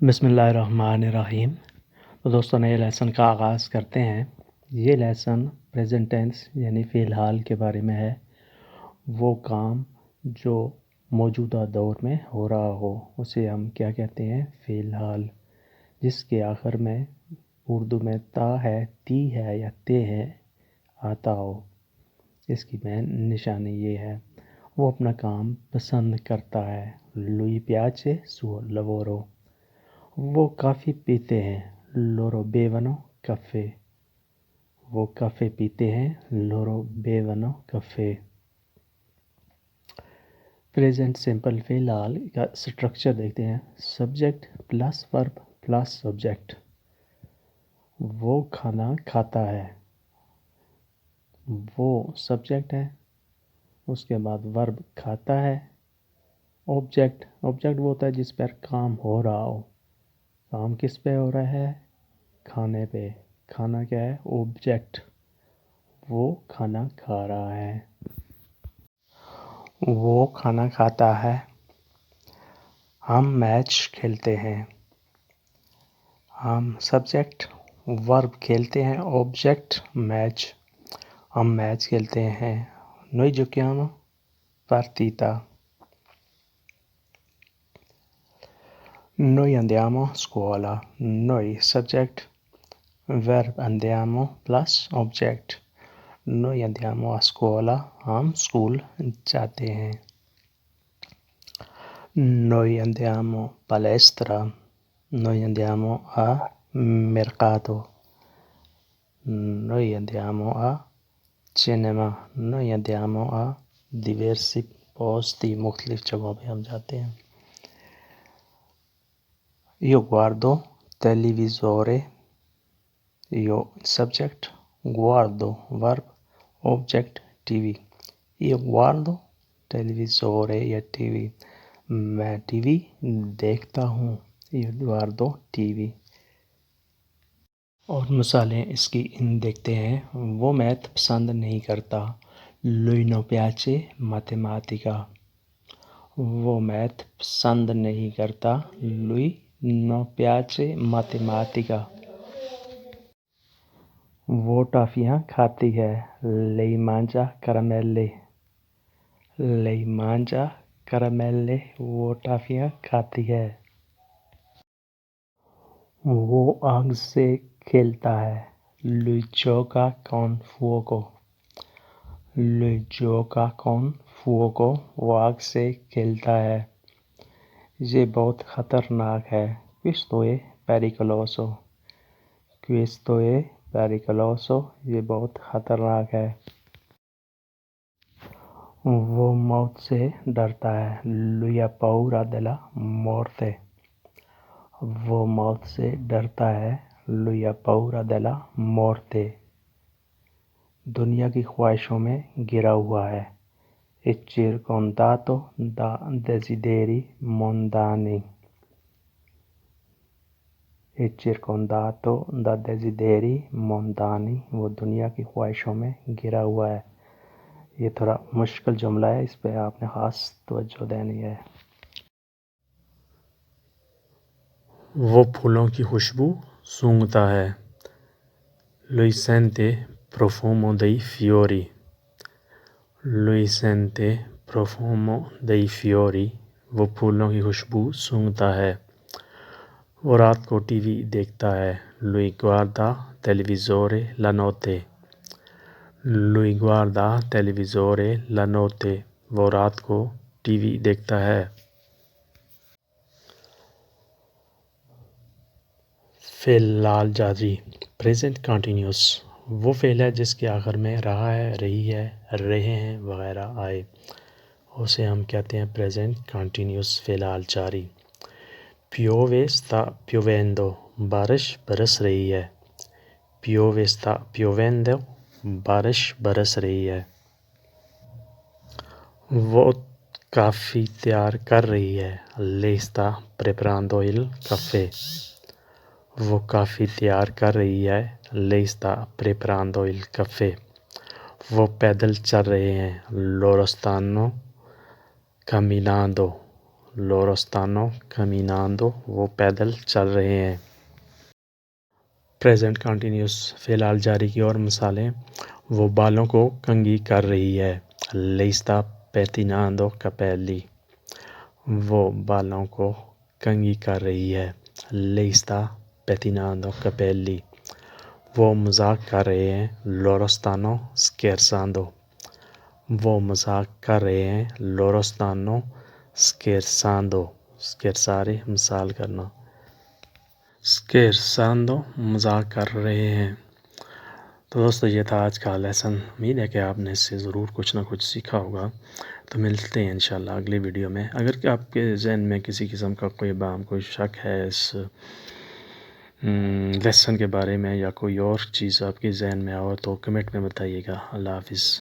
बिस्मिल्लाहिर्रहमानिर्रहीम। तो दोस्तों नए लेसन का आगाज़ करते हैं। ये लेसन प्रेजेंट टेंस यानी फ़िलहाल के बारे में है। वो काम जो मौजूदा दौर में हो रहा हो उसे हम क्या कहते हैं, फ़िलहाल। जिसके आखिर में उर्दू में ता है, ती है या ते है आता हो। इसकी मेन निशानी ये है, वो अपना काम पसंद करता है। लुई प्याचे सुओ लवोरो। वो काफ़ी पीते हैं। लोरो बेवनो कफ़े। वो काफ़े पीते हैं। लोरो बेवनो कफ़े। प्रेजेंट सिंपल फ़िलहाल का स्ट्रक्चर देखते हैं। Subject plus verb plus subject. वो खाना खाता है। वो सब्जेक्ट है। उसके बाद वर्ब खाता है। ऑब्जेक्ट ऑब्जेक्ट वो होता है जिस पर काम हो रहा हो। काम किस पे हो रहा है? खाने पे। खाना क्या है? ऑब्जेक्ट। वो खाना खा रहा है। वो खाना खाता है। हम मैच खेलते हैं। हम सब्जेक्ट वर्ब खेलते हैं, ऑब्जेक्ट मैच। हम मैच खेलते हैं। Noi giochiamo partita. Noi andiamo a scuola. Noi subject verb andiamo plus object. Noi andiamo a scuola. हम स्कूल जाते हैं। Noi andiamo palestra. Noi andiamo a mercato. Noi andiamo a cinema. Noi andiamo a diversi posti, मुख्तलिफ जगहों पे हम जाते हैं। Io guardo televisore. Io subject guardo verb object TV. Io guardo televisore या टीवी। मैं टीवी देखता हूँ। Io guardo TV। और मिसालें इसकी इन देखते हैं। वो मैथ पसंद नहीं करता। Lui non piace matematica। वो मैथ पसंद नहीं करता। Lui non piace matematica। वो टॉफ़ियाँ खाती है। Lei mangia caramelle। Lei mangia caramelle। वो टॉफ़ियाँ खाती है। वो आग से खेलता है। Lui gioca con fuoco। Lui gioca con fuoco। वो आग से खेलता है। ये बहुत ख़तरनाक है। Questo è pericoloso। Questo è pericoloso। ये बहुत ख़तरनाक है। वो मौत से डरता है। Lui ha paura della morte। वो मौत से डरता है। Lui ha paura della morte। दुनिया की ख्वाहिशों में गिरा हुआ है। È circondato da desideri mondani। È circondato da desideri mondani। वो दुनिया की ख्वाहिशों में गिरा हुआ है। ये थोड़ा मुश्किल जुमला है, इस पे आपने ख़ास तवज्जो देनी है। वो फूलों की खुशबू सूंघता है। Lui sente profumo dei fiori। Lui sente profumo dei fiori। वो फूलों की खुशबू सूंघता है। वो रात को टीवी देखता है। Lui guarda televisore la notte। Lui guarda televisore la notte। वो रात को टीवी देखता है। फ़ेल लाल जारी प्रेजेंट कंटिन्यूस। वो फ़ेल है जिसके आखिर में रहा है, रही है, रहे हैं वगैरह आए, उसे हम कहते हैं प्रेजेंट कंटिन्यूस फ़िलहाल जारी। पियोवे sta piovendo। बारिश बरस रही है। पियोवे sta piovendo। बारिश बरस रही है। वो काफ़ी तैयार कर रही है। Lei sta preparando il caffè। वो काफ़ी तैयार कर रही है। Lei sta preparando il caffè। वो पैदल चल रहे हैं। Loro stanno camminando। loro stanno camminando, वो पैदल चल रहे हैं। प्रेजेंट कंटिन्यूस फ़िलहाल जारी की और मिसालें, वो बालों को कंघी कर रही है। Lei sta pettinando capelli, वो बालों को कंघी कर रही है। Lei sta pettinando capelli, वो मजाक कर रहे हैं। Loro stanno scherzando, वो मजाक कर रहे हैं। Loro stanno scherzando, scherzare मजाक करना। scherzando मजाक कर रहे हैं। तो दोस्तों ये था आज का लेसन। उम्मीद है कि आपने इससे ज़रूर कुछ ना कुछ सीखा होगा। तो मिलते हैं इंशाल्लाह अगली वीडियो में। अगर आपके जहन में किसी किस्म का कोई शक है इस लेसन के बारे में या कोई और चीज़ आपके जहन में हो तो कमेंट में बताइएगा। अल्लाह हाफ़िज़।